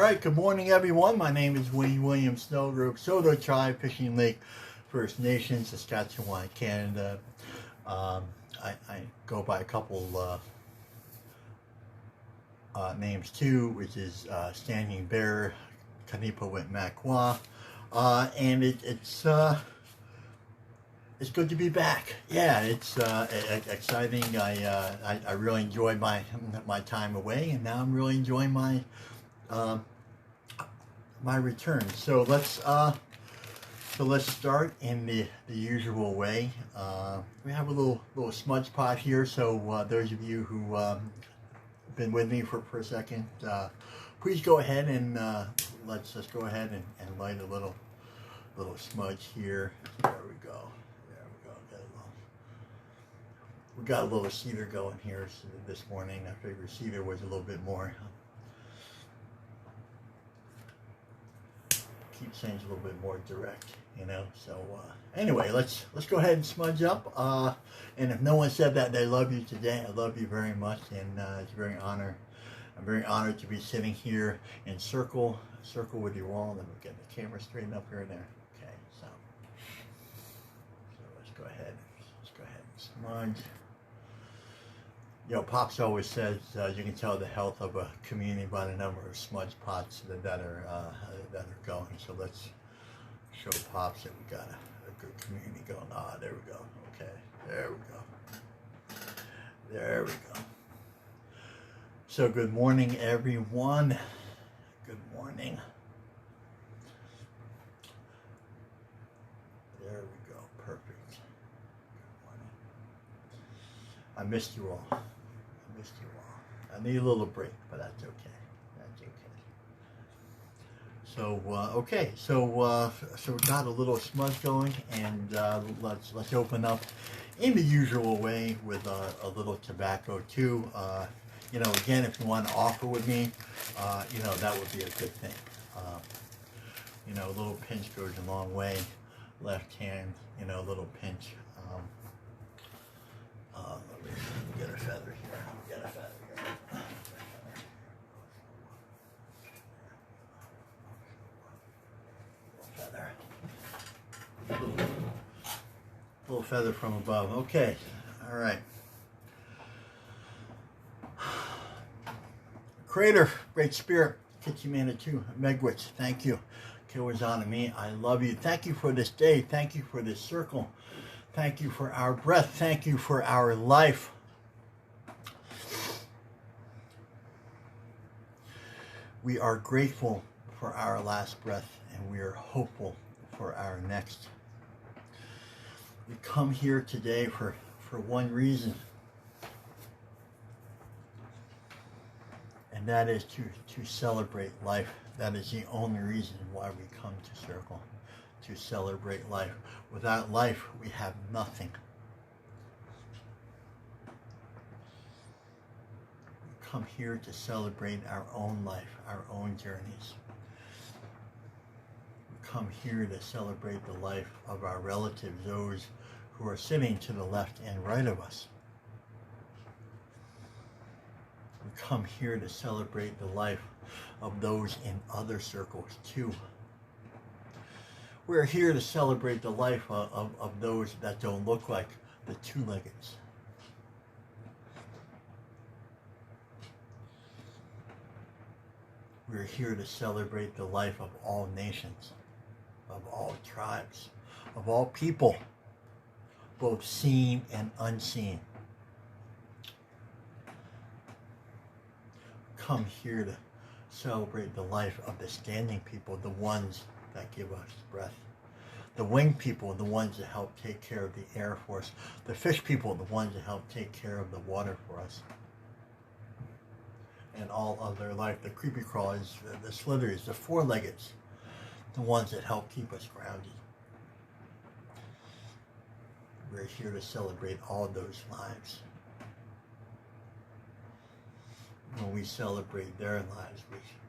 right, good morning, everyone. My name is William Snowgrove, Soto Tribe, Fishing Lake, First Nation, Saskatchewan, Canada. Um, I go by a couple names too, which is Standing Bear, Kanipa Makwa, and it's good to be back. Yeah, it's exciting. I really enjoyed my time away, and now I'm really enjoying uh, my return. So let's start in the usual way. We have a little smudge pot here. So those of you who been with me for a second, please go ahead and let's just go ahead and light a little smudge here. There we go. There we go. We got a little cedar going here this morning. I figured cedar was a little bit more. Keeps things a little bit more direct, you know. So anyway, let's go ahead and smudge up. And if no one said that they love you today, I love you very much, and it's a very honor. I'm very honored to be sitting here in circle with you all. Let me get the camera straightened up here and there. Okay, so let's go ahead and smudge. You know, Pops always says you can tell the health of a community by the number of smudge pots that are going. So let's show Pops that we got a good community going. There we go. Okay, there we go. There we go. So good morning, everyone. Good morning. There we go. Perfect. Good morning. I missed you all. I need a little break, but that's okay. That's okay. So okay, so we got a little smudge going, and let's open up in the usual way with a little tobacco too. You know, again, if you want to offer with me, you know, that would be a good thing. You know, a little pinch goes a long way. Left hand, you know, a little pinch. Let me get a feather here. Get a feather here. Little feather from above. Okay. All right. Creator, Great Spirit, Kitchimanitou, Megwitch, thank you. Kawazana me, I love you. Thank you for this day. Thank you for this circle. Thank you for our breath. Thank you for our life. We are grateful for our last breath, and we are hopeful for our next. We come here today for one reason, and that is to celebrate life. That is the only reason why we come to Circle, to celebrate life. Without life, we have nothing. We come here to celebrate our own life, our own journeys. We come here to celebrate the life of our relatives, those who are sitting to the left and right of us. We come here to celebrate the life of those in other circles too. We're here to celebrate the life of those that don't look like the two-leggeds. We're here to celebrate the life of all nations, of all tribes, of all people, both seen and unseen. Come here to celebrate the life of the standing people, the ones that give us breath. The winged people, the ones that help take care of the air for us. The fish people, the ones that help take care of the water for us. And all of their life, the creepy crawlers, the slithers, the four-leggeds, the ones that help keep us grounded. We're here to celebrate all those lives. When we celebrate their lives,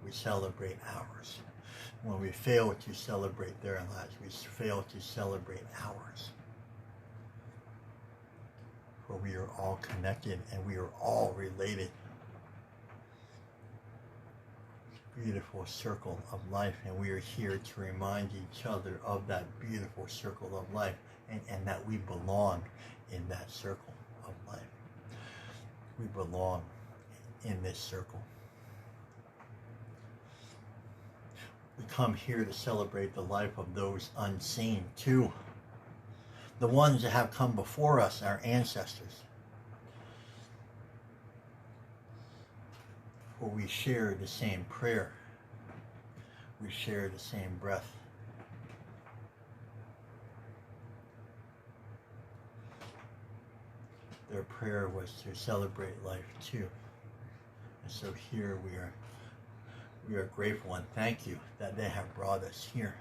we celebrate ours. When we fail to celebrate their lives, we fail to celebrate ours. For we are all connected and we are all related. beautiful circle of life, and we are here to remind each other of that beautiful circle of life, and that we belong in that circle of life. We belong in this circle. We come here to celebrate the life of those unseen too. The ones that have come before us, our ancestors. For we share the same prayer. We share the same breath. Their prayer was to celebrate life too. And so here we are grateful and thank you that they have brought us here.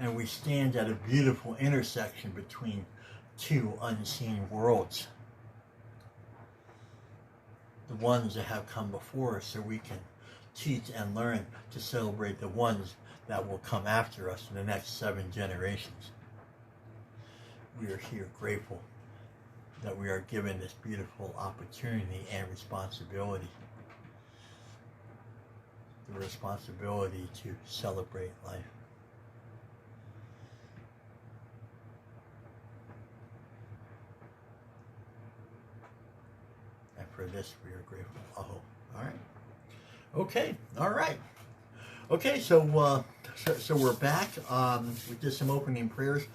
And we stand at a beautiful intersection between two unseen worlds. The ones that have come before us, so we can teach and learn to celebrate the ones that will come after us in the next 7 generations. We are here grateful that we are given this beautiful opportunity and responsibility. The responsibility to celebrate life. And for this we are grateful. Oh, all right. Okay, all right. Okay, so we're back. We did some opening prayers.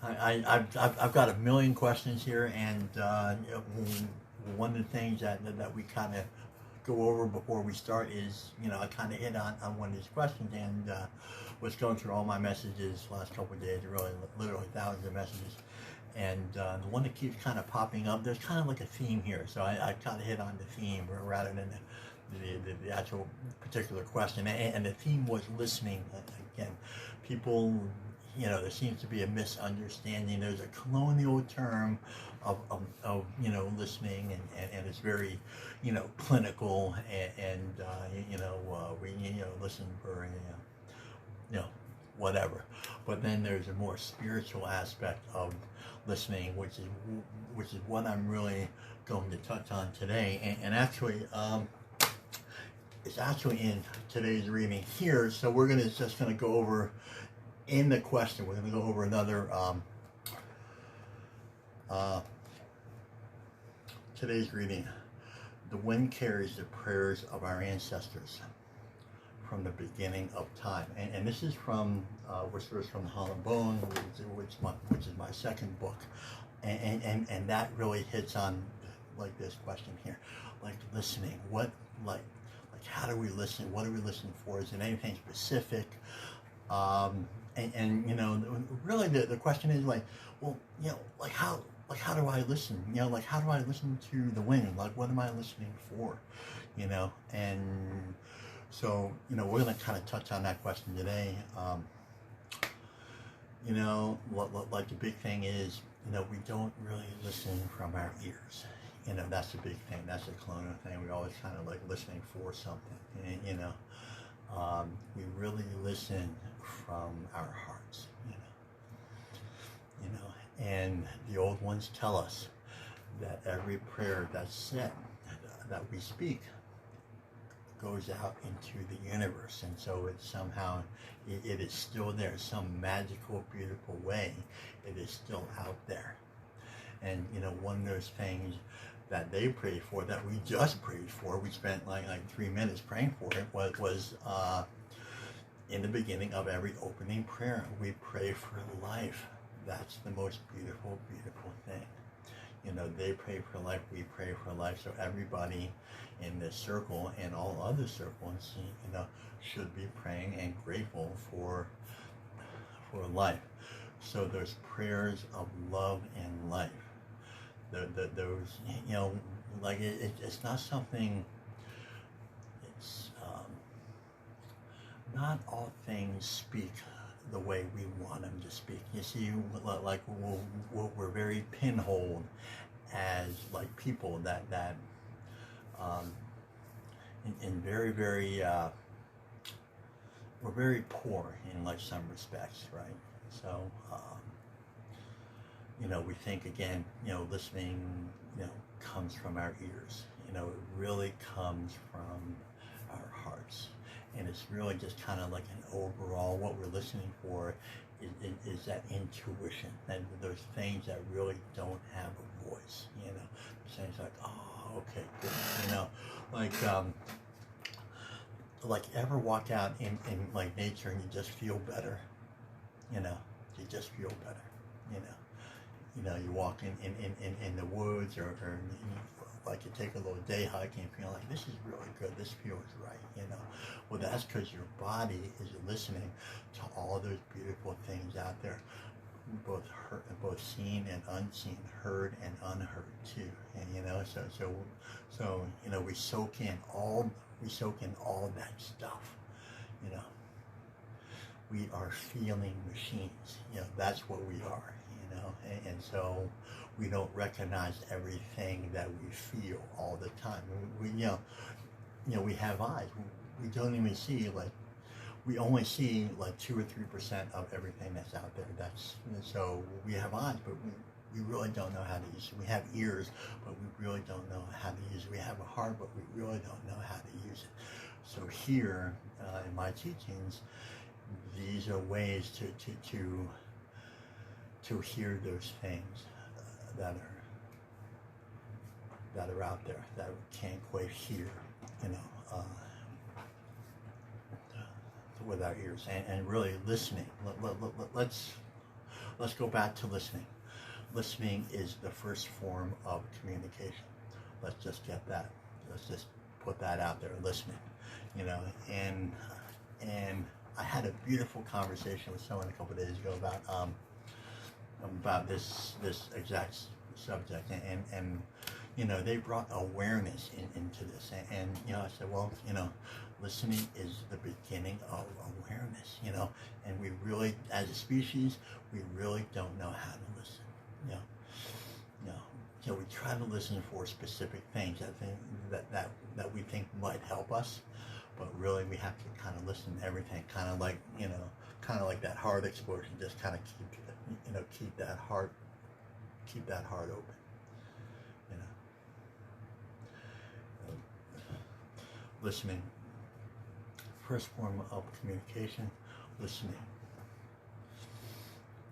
I've got a million questions here, and one of the things that we kind of go over before we start is, I kind of hit on one of these questions, and was going through all my messages last couple of days, really literally thousands of messages, and the one that keeps kind of popping up, there's kind of like a theme here, so I kind of hit on the theme rather than the actual particular question, and the theme was listening. Again, people, there seems to be a misunderstanding. There's a colonial term of listening, and it's very, clinical, and we listen for, whatever. But then there's a more spiritual aspect of listening, which is what I'm really going to touch on today, and actually, it's actually in today's reading here. So we're just gonna go over in the question. We're going to go over another today's reading. The wind carries the prayers of our ancestors from the beginning of time, and this is from which is from the Hollow Bone, which is my second book, and that really hits on like this question here, like listening. What like how do we listen? What do we listen for? Is it anything specific? And really the question is how do I listen? How do I listen to the wind? Like, what am I listening for? And so, we're going to kind of touch on that question today. Like the big thing is, we don't really listen from our ears. That's the big thing. That's the colonial thing. We always kind of like listening for something, we really listen from our hearts, and the old ones tell us that every prayer that's said, that we speak, goes out into the universe, and so it's somehow, it is still there, some magical, beautiful way, it is still out there. And one of those things that they prayed for, that we just prayed for, we spent like 3 minutes praying for it, was in the beginning of every opening prayer, we pray for life. That's the most beautiful, beautiful thing. They pray for life, we pray for life. So everybody in this circle and all other circles, should be praying and grateful for life. So those prayers of love and life, those, it's not something. It's not all things speak the way we want them to speak. You see, like we're very pinholed as like people that in very, very we're very poor in like some respects, right? So we think again, listening, comes from our ears. it really comes from our hearts. And it's really just kind of like an overall, what we're listening for is that intuition, and those things that really don't have a voice, things like, oh, okay, good, like ever walk out in like nature and you just feel better, you just feel better, you walk in the woods, or like you take a little day hike and you feel like, this is really good, this feels right, well, that's because your body is listening to all those beautiful things out there, both seen and unseen, heard and unheard too, and so we soak in all that stuff. We are feeling machines. That's what we are. And so we don't recognize everything that we feel all the time. We have eyes. We don't even see, like, we only see like 2 or 3% of everything that's out there. So we have eyes, but we really don't know how to use it. We have ears, but we really don't know how to use it. We have a heart, but we really don't know how to use it. So here in my teachings, these are ways to hear those things that are out there that we can't quite hear, with our ears, and really listening. Let's go back to listening. Listening is the first form of communication. Let's just get that. Let's just put that out there. Listening, and I had a beautiful conversation with someone a couple of days ago about this exact subject, and they brought awareness into this, and I said, well, listening is the beginning of awareness, and we really, as a species, we really don't know how to listen, we try to listen for specific things that we think might help us, but really we have to kind of listen to everything, kind of like that heart explosion, just kind of keep that heart open, listening. First form of communication, listening,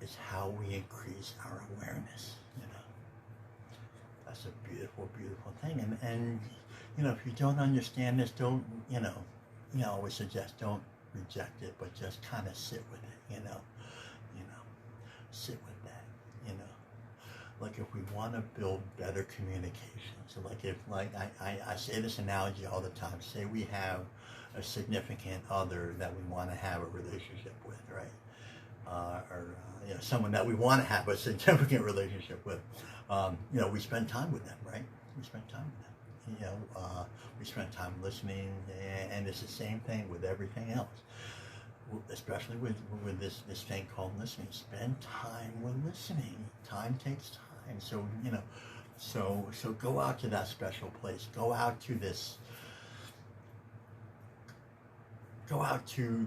is how we increase our awareness. That's a beautiful, beautiful thing. And if you don't understand this, don't, I always suggest, don't reject it, but just kind of sit with it, sit with that, like if we want to build better communication. So I say this analogy all the time. Say we have a significant other that we want to have a relationship with, right? Or someone that we want to have a significant relationship with. We spend time with them, right? We spend time with them. We spend time listening, and it's the same thing with everything else. Especially with this thing called listening. Spend time with listening. Time takes time. So so go out to that special place. Go out to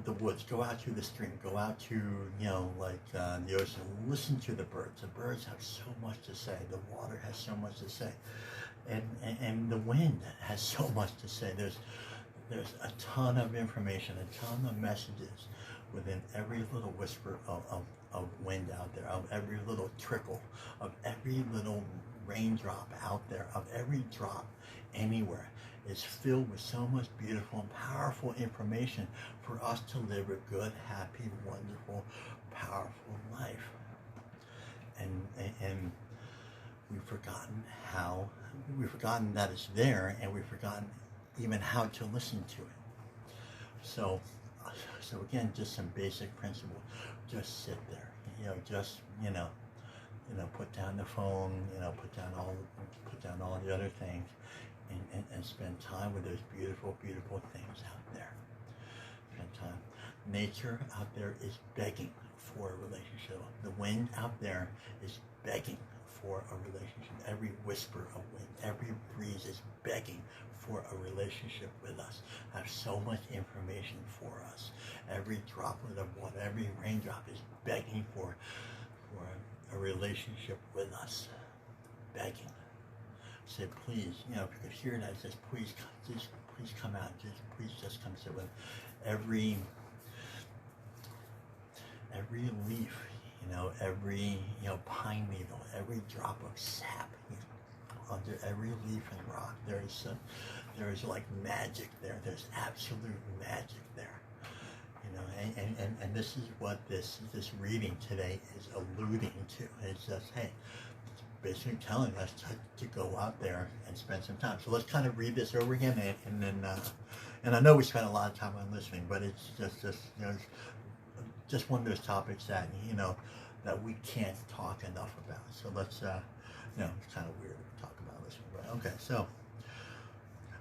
the woods, go out to the stream, go out to, the ocean, listen to the birds. The birds have so much to say. The water has so much to say. And the wind has so much to say. There's a ton of information, a ton of messages within every little whisper of wind out there, of every little trickle, of every little raindrop out there, of every drop anywhere. Is filled with so much beautiful and powerful information for us to live a good, happy, wonderful, powerful life. And we've forgotten that it's there, and we've forgotten even how to listen to it. So again, just some basic principles. Just sit there, put down the phone, put down all the other things, and spend time with those beautiful, beautiful things out there. Spend time. Nature out there is begging for a relationship. The wind out there is begging for a relationship. Every whisper of wind, every breeze is begging for a relationship with us. Have so much information for us. Every droplet of water, every raindrop is begging for a relationship with us. Begging. say, please, you know, if you could hear that, just please come out. Please just come sit with every leaf, you know, every, you know, pine needle, every drop of sap, you know, under every leaf and rock. There's like magic there. There's absolute magic there. You know, and this is what this reading today is alluding to. It's just, hey, basically telling us to go out there and spend some time. So let's kind of read this over again, and then, and I know we spent a lot of time on listening, but it's just you know, it's just one of those topics that, you know, that we can't talk enough about. So let's, you know, it's kind of weird to talk about listening, but okay. So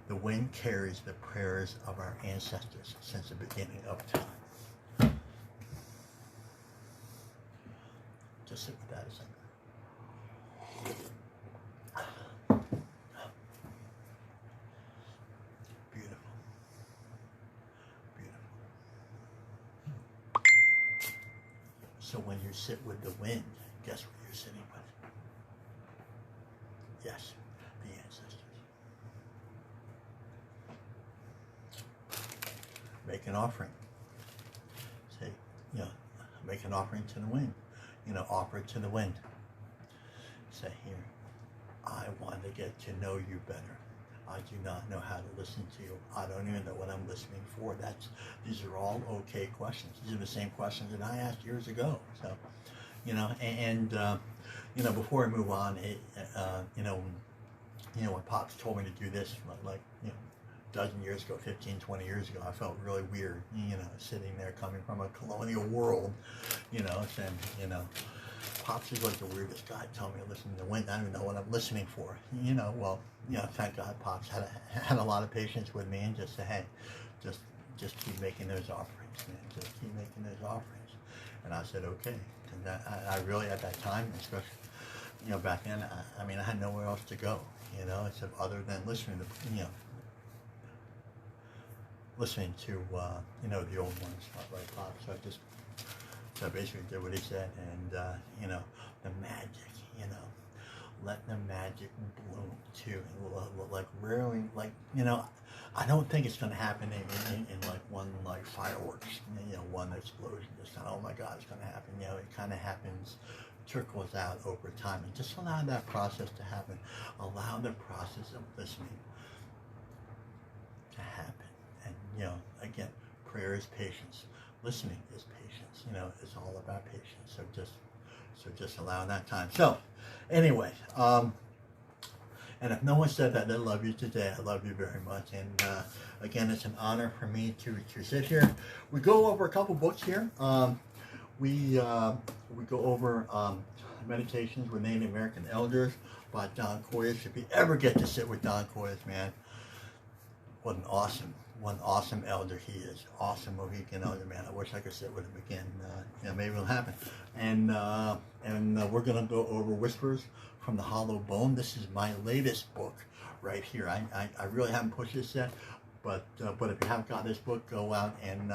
the wind carries the prayers of our ancestors since the beginning of time. Just sit with that a second. Beautiful. Beautiful. So when you sit with the wind, guess what you're sitting with? Yes, the ancestors. Make an offering. Say, you know, make an offering to the wind. You know, offer it to the wind. Say, here, I want to get to know you better. I do not know how to listen to you. I don't even know what I'm listening for. These are all okay questions. These are the same questions that I asked years ago. So, you know, and you know, before I move on, you know, when Pops told me to do this, like, you know, a dozen years ago, 15, 20 years ago, I felt really weird, you know, sitting there coming from a colonial world, you know, saying, you know, Pops is like the weirdest guy telling me to listen to the wind. I don't even know what I'm listening for. You know, well, you know, thank God Pops had a lot of patience with me and just said, hey, just keep making those offerings, man. Just keep making those offerings. And I said, okay. And I really, at that time, especially, you know, back then, I mean, I had nowhere else to go, you know, except other than listening to, you know, you know, the old ones, like Pops. So I basically did what he said, and, you know, the magic, you know, let the magic bloom too. And like rarely, like, you know, I don't think it's going to happen in like one, like fireworks, you know, one explosion, just kind of, oh my God, it's going to happen. You know, it kind of happens, trickles out over time, and just allow that process to happen. Allow the process of listening to happen. And, you know, again, prayer is patience. Listening is patience. You know, it's all about patience. So just allow that time. So, anyway, and if no one said that they love you today, I love you very much. And again, it's an honor for me to sit here. We go over a couple books here. We go over Meditations with Native American Elders by Don Koyos. If you ever get to sit with Don Koyos, man, what an awesome elder he is. Awesome Mohican elder, man. I wish I could sit with him again. You know, maybe it'll happen. And we're gonna go over Whispers from the Hollow Bone. This is my latest book right here. I really haven't pushed this yet, but if you haven't got this book, go out and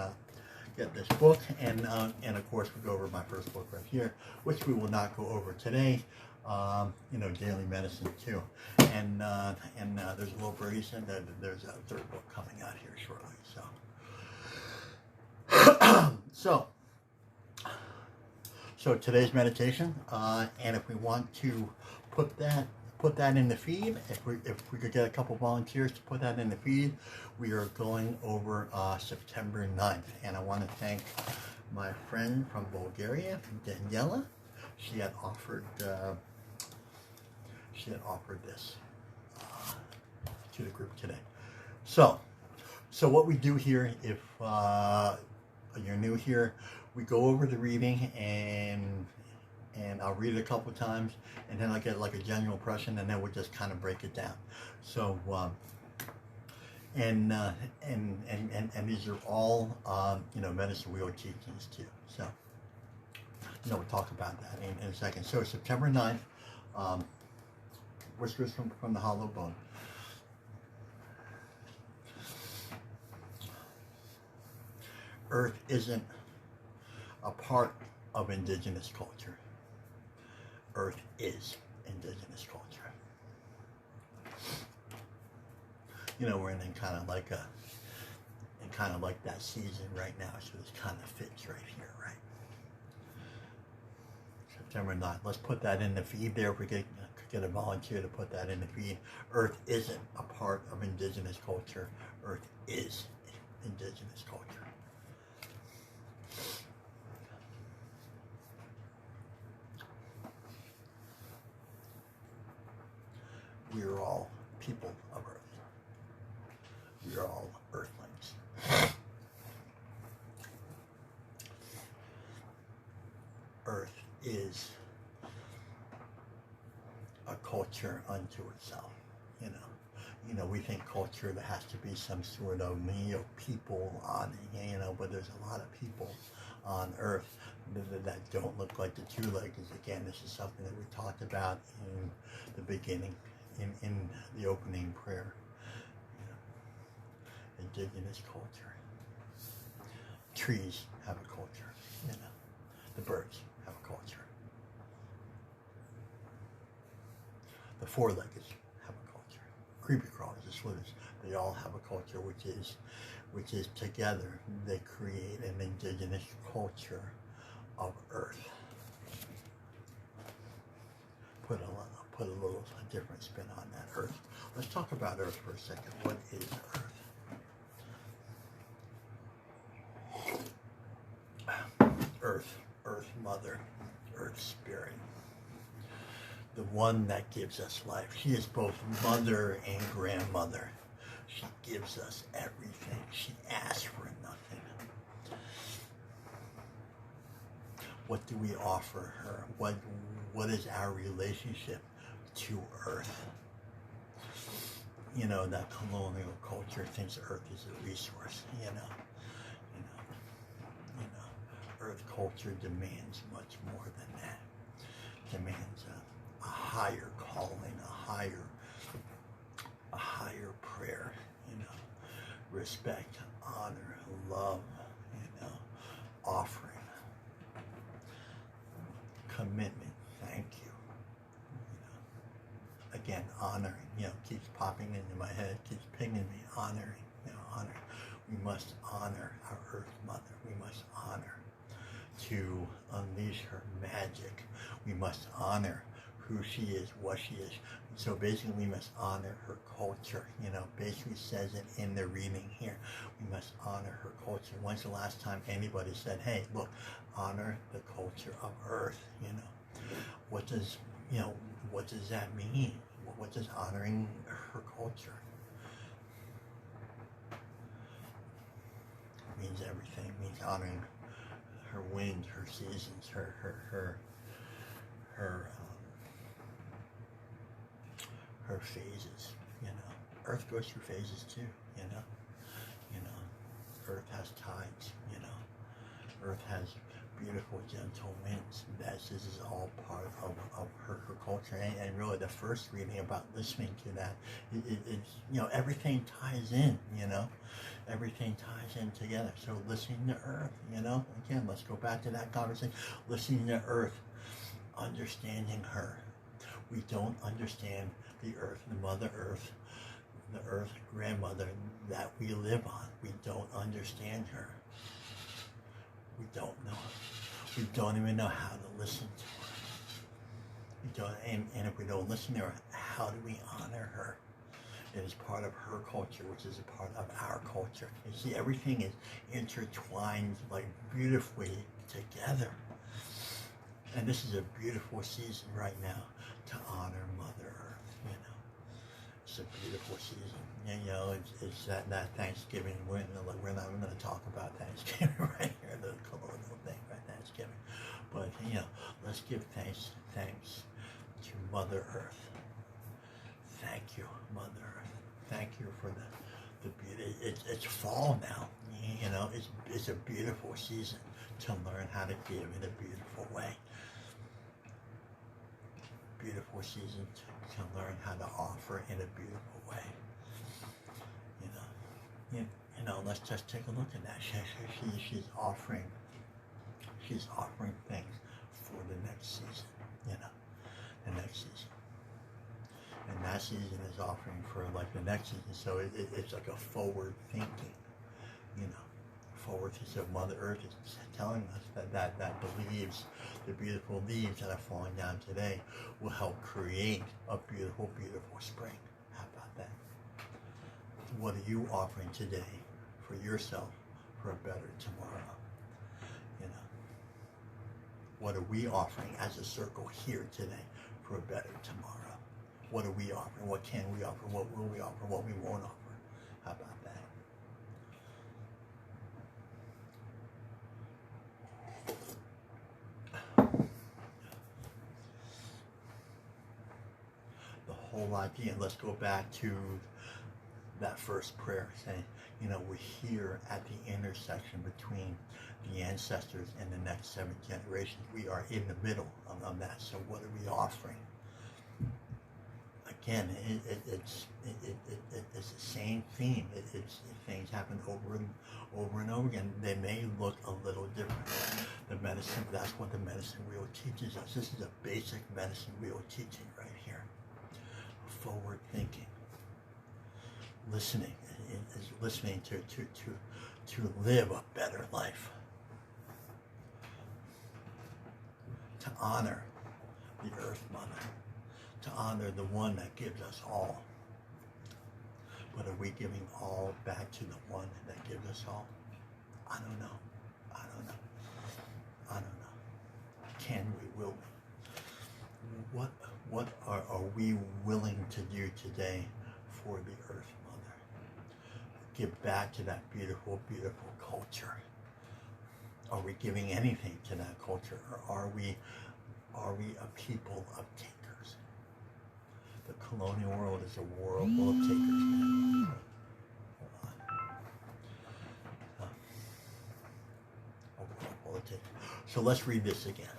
get this book. And of course, we go over my first book right here, which we will not go over today. You know, Daily Medicine too, and there's a little birdie said that there's a third book coming out here shortly. So today's meditation, and if we want to put that in the feed, if we could get a couple volunteers to put that in the feed, we are going over September 9th, and I want to thank my friend from Bulgaria, Daniela. She had offered this to the group today. So what we do here, if you're new here, we go over the reading and I'll read it a couple times, and then I get like a general impression, and then we'll just kind of break it down. So and these are all you know, medicine wheel teachings too. So you know, we'll talk about that in a second. So September 9th, Whispers from the Hollow Bone. Earth isn't a part of indigenous culture. Earth is indigenous culture. we're in kind of like that season right now, so this kind of fits right here, right? September 9th. Let's put that in the feed there. If we could get a volunteer to put that in the feed. Earth isn't a part of indigenous culture. Earth is indigenous culture. We are all people of Earth. We are all Earthlings. Earth is a culture unto itself. We think culture, there has to be some sort of people on it, but there's a lot of people on Earth that don't look like the two-leggeds. Again, this is something that we talked about in the beginning, in the opening prayer. Indigenous culture. Trees have a culture. The birds have a culture. The four-leggeds have a culture. Creepy crawlers, the slithers, they all have a culture, which is together they create an indigenous culture of Earth. Put a little different spin on that. Earth. Let's talk about Earth for a second. What is Earth? Earth Mother, Earth Spirit, the one that gives us life. She is both mother and grandmother. She gives us everything. She asks for nothing. What do we offer her? What is our relationship to Earth? That colonial culture thinks Earth is a resource, Earth culture demands much more than that. Demands a higher calling, a higher prayer, respect, honor, love, offering, commitment, thank you. Again, honoring, keeps popping into my head, keeps pinging me, honoring, honor. We must honor our Earth Mother. We must honor to unleash her magic. We must honor who she is, what she is. So basically we must honor her culture. Basically says it in the reading here. We must honor her culture. When's the last time anybody said, hey, look, honor the culture of Earth? What does that mean? What does honoring her culture? It means everything. It means honoring her wind, her seasons, her phases. Earth goes through phases too. Earth has tides. Earth has beautiful, gentle winds. This is all part of her culture. And really, the first reading about listening to that, everything ties in. Everything ties in together. So listening to Earth, again, let's go back to that conversation. Listening to Earth, understanding her. We don't understand the Earth, the Mother Earth, the Earth grandmother that we live on. We don't understand her. We don't know her. We don't even know how to listen to her. We don't, and if we don't listen to her, how do we honor her? It is part of her culture, which is a part of our culture. You see, everything is intertwined like beautifully together. And this is a beautiful season right now to honor Mother Earth. It's a beautiful season. It's that Thanksgiving. We're not even going to talk about Thanksgiving right here, the colonial thing, right? Thanksgiving. But let's give thanks to Mother Earth. Thank you, Mother Earth. Thank you for the beauty. It's fall now. It's a beautiful season to learn how to give in a beautiful way. Beautiful season to learn how to offer in a beautiful way. Let's just take a look at that. She's offering things for the next season. The next season. and that season is offering for like the next season. So it's like a forward thinking, you know. Forward, so Mother Earth is telling us that believes the beautiful leaves that are falling down today will help create a beautiful, beautiful spring. How about that? What are you offering today for yourself for a better tomorrow? You know, what are we offering as a circle here today for a better tomorrow? What are we offering? What can we offer? What will we offer? What we won't offer? How about that? The whole idea, let's go back to that first prayer saying, you know, we're here at the intersection between the ancestors and the next 7 generations. We are in the middle of that. So what are we offering? Again, it's the same theme. Things happen over and over again. They may look a little different. The medicine, that's what the medicine wheel teaches us. This is a basic medicine wheel teaching right here. Forward thinking. Listening is listening to live a better life. To honor the Earth Mother. To honor the one that gives us all. But are we giving all back to the one that gives us all? I don't know. I don't know. I don't know. Can we? Will we? What are we willing to do today for the Earth Mother? Give back to that beautiful, beautiful culture. Are we giving anything to that culture, or are we a people of takers? The colonial world is a world full of takers, man. A world full of takers. So let's read this again.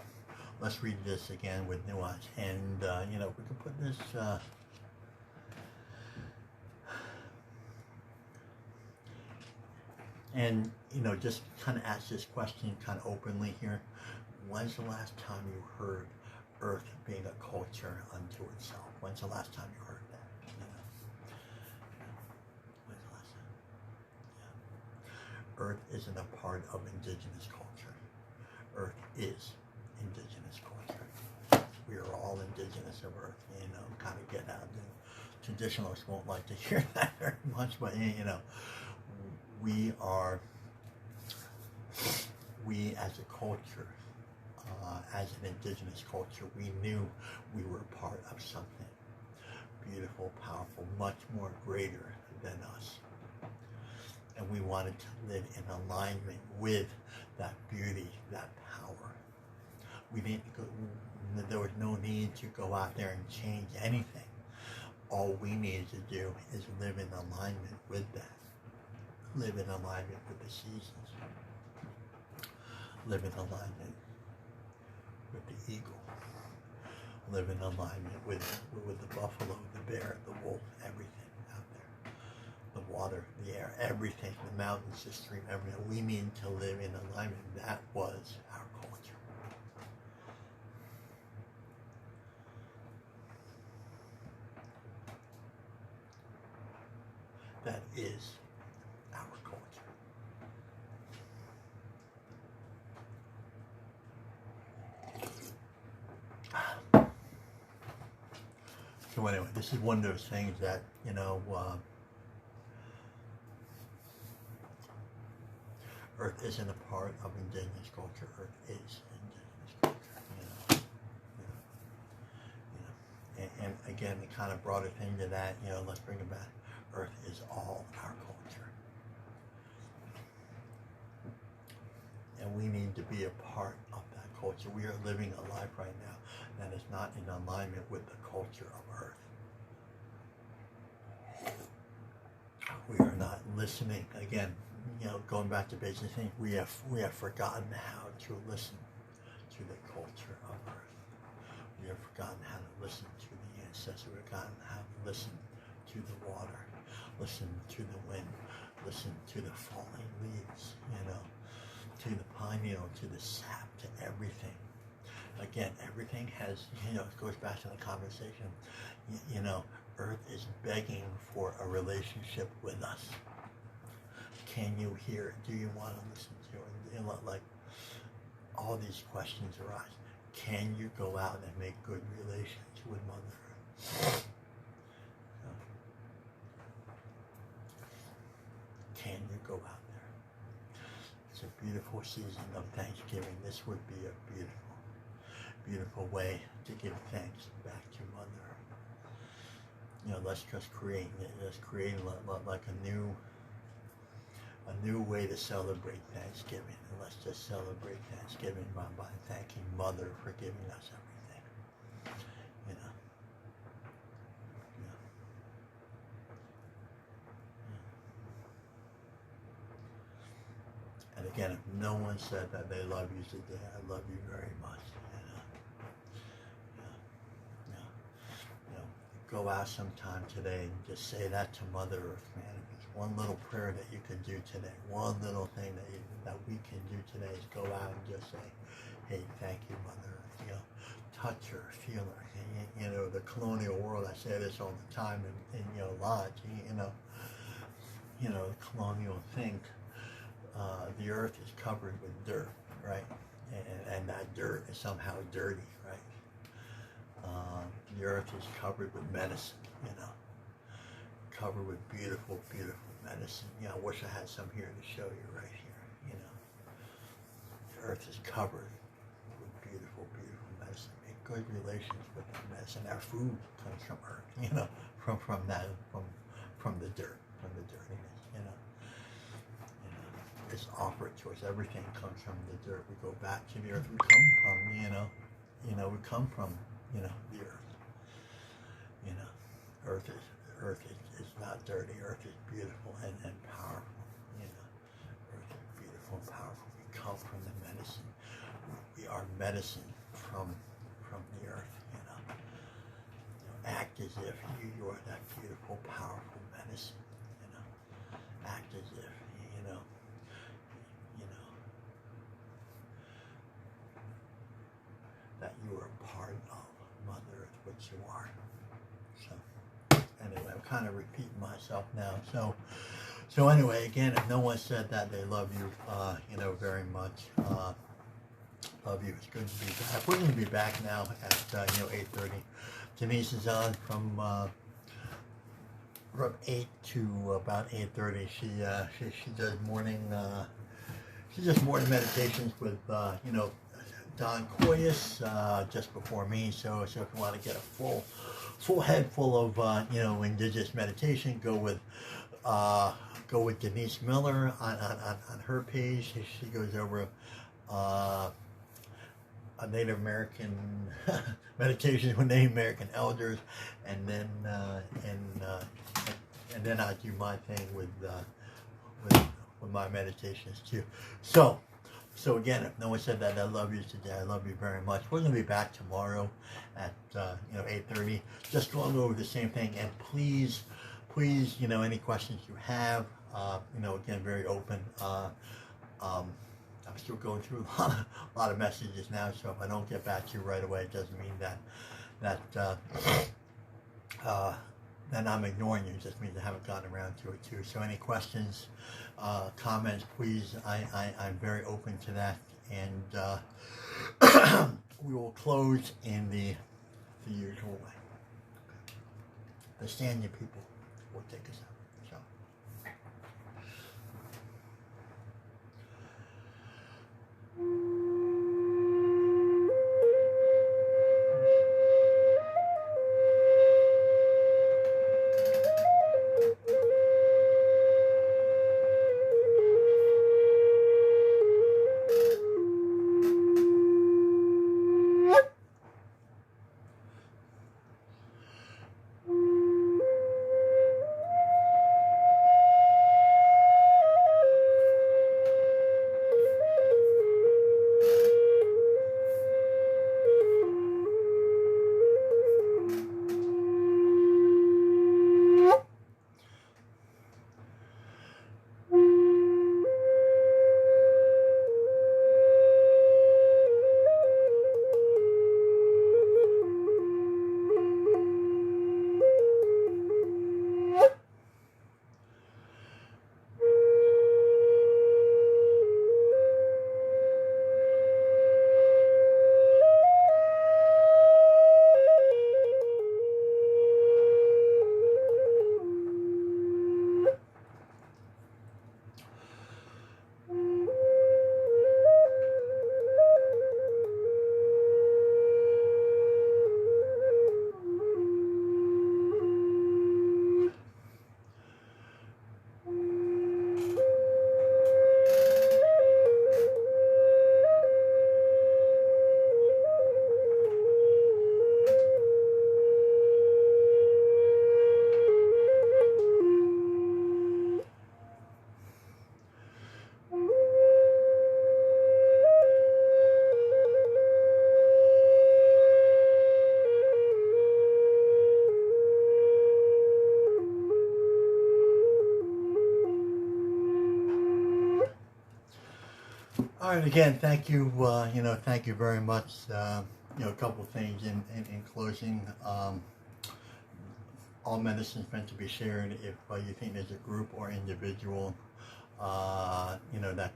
Let's read this again with nuance. And, you know, we can put this... and, you know, just kind of ask this question kind of openly here. When's the last time you heard Earth being a culture unto itself? When's the last time you heard that? You know? When's the last time? Yeah. Earth isn't a part of indigenous culture. Earth is indigenous culture. We are all indigenous of Earth, you know, kind of get out. The traditionalists won't like to hear that very much, but, you know, we as a culture, as an indigenous culture, we knew we were part of something beautiful, powerful, much more greater than us. And we wanted to live in alignment with that beauty, that power. There was no need to go out there and change anything. All we needed to do is live in alignment with that. Live in alignment with the seasons. Live in alignment with the eagle. Live in alignment with the buffalo, the bear, the wolf, everything out there. The water, the air, everything, the mountains, the stream, everything. We need to live in alignment. That was our culture. That is our culture. So anyway, this is one of those things that, you know, Earth isn't a part of indigenous culture. Earth is indigenous culture, you know. And again, the kind of broader thing to that, you know, let's bring it back. Earth is all our culture. And we need to be a part of that culture. We are living a life right now that is not in alignment with the culture of Earth. We are not listening. Again, you know, going back to basic things, we have forgotten how to listen to the culture of Earth. We have forgotten how to listen to the ancestors. We've forgotten how to listen to the water, listen to the wind, listen to the falling leaves, you know, to the pine needle, to the sap, to everything. Again, everything has, you know, it goes back to the conversation. You know, earth is begging for a relationship with us. Can you hear it? Do you want to listen to it? And like all these questions arise. Can you go out and make good relations with Mother Earth? Can you go out there? It's a beautiful season of Thanksgiving. This would be a beautiful, beautiful way to give thanks back to Mother Earth. Let's just create like a new way to celebrate Thanksgiving. And let's just celebrate Thanksgiving by thanking Mother for giving us everything. And again, if no one said that they love you today, I love you very much. Go out sometime today and just say that to Mother Earth, man. If it's one little prayer that you can do today, one little thing that we can do today is go out and just say, hey, thank you, Mother Earth. Touch her, feel her. And, the colonial world, I say this all the time in lodge, the colonial thing. The earth is covered with dirt, right? And that dirt is somehow dirty, right? The earth is covered with medicine, covered with beautiful, beautiful medicine. I wish I had some here to show you right here, The earth is covered with beautiful, beautiful medicine. Make good relations with that medicine. Our food comes from earth, from the dirt, from the dirtiness, It's offered to us. Everything comes from the dirt. We go back to the earth we come from, we come from, the earth. Earth is not dirty. Earth is beautiful and powerful. Earth is beautiful and powerful. We come from the medicine. We are medicine from the earth. Act as if you are that beautiful, powerful medicine. Act as if that you are a part of Mother Earth, which you are. So anyway, I'm kind of repeating myself now. So anyway, again, if no one said that they love you, very much. Love you. It's good to be back. We're going to be back now at 8:30. Denise is on from 8 to about 8:30. She does morning. She does morning meditations with Don Koyas just before me. So if you want to get a full head full of indigenous meditation, go with Denise Miller on her page. She goes over a Native American meditations with Native American elders, and then I do my thing with my meditations too. So again, if no one said that I love you today, I love you very much. We're going to be back tomorrow at 8:30, just going over the same thing. And please, any questions you have, again, very open. I'm still going through a lot of messages now, so if I don't get back to you right away, it doesn't mean that I'm ignoring you. It just means I haven't gotten around to it too. So any questions, comments, please. I'm very open to that, and we will close in the usual way. The Sanya people will take us out. All right, again, thank you. Thank you very much. A couple of things in closing. All medicine is meant to be shared. If you think there's a group or individual, that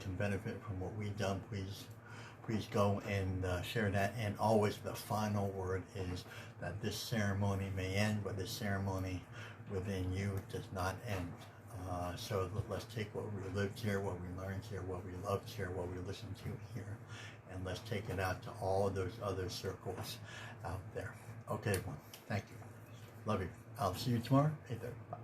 can benefit from what we've done, please go and share that. And always the final word is that this ceremony may end, but this ceremony within you does not end. So let's take what we lived here, what we learned here, what we loved here, what we listened to here, and let's take it out to all those other circles out there. Okay, everyone. Thank you. Love you. I'll see you tomorrow, 8:30. Bye.